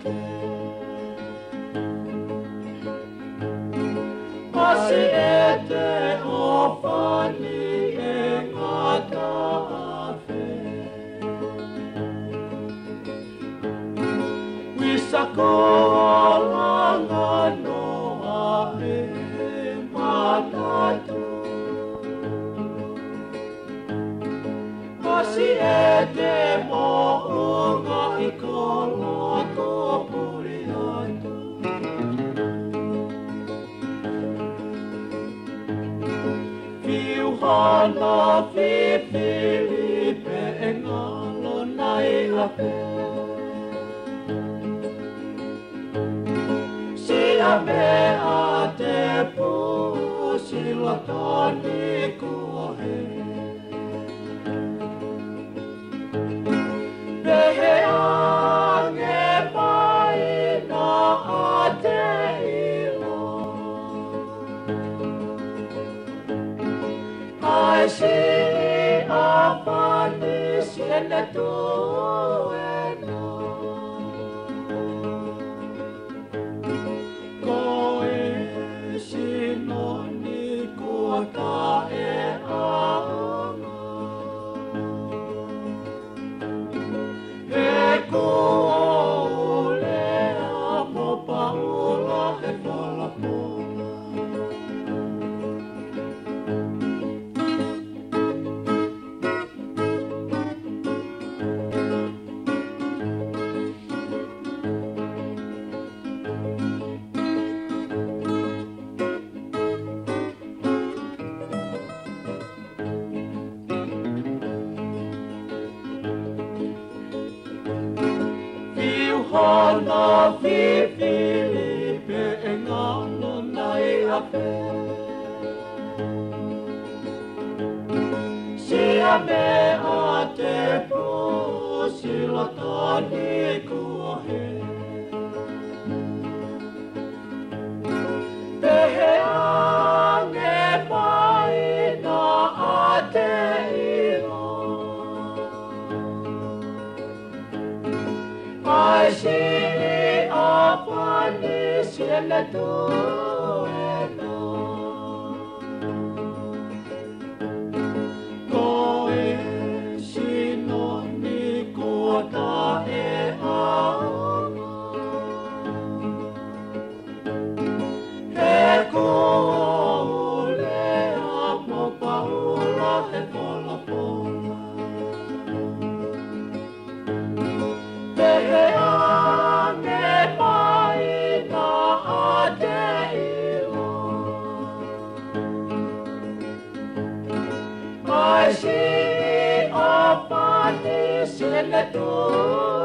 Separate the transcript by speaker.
Speaker 1: te Asi e te ofani e ngata afe Wisako alanga noa e manatu Asi e te mo'unga i kolo ko puri atu Fiuhana fi Filipe e ngalo nai ape Sia mea te pusila tani kuahe Pehe ange paina a te ilo Ai si a pani siene tuena Koe sinoni kuata e aonga E kuole a mo paula e whalapona Hana fi Filipe e ngalo nai ape Sia mea te pusila tani kuahe Pehe ange paina a te ilo Ai si a pani siene tuena Koe sinoni kuata e aonga He kuole a mo paula e whalapona Pehe ange paina a te ilo Ai si a pani siene tuena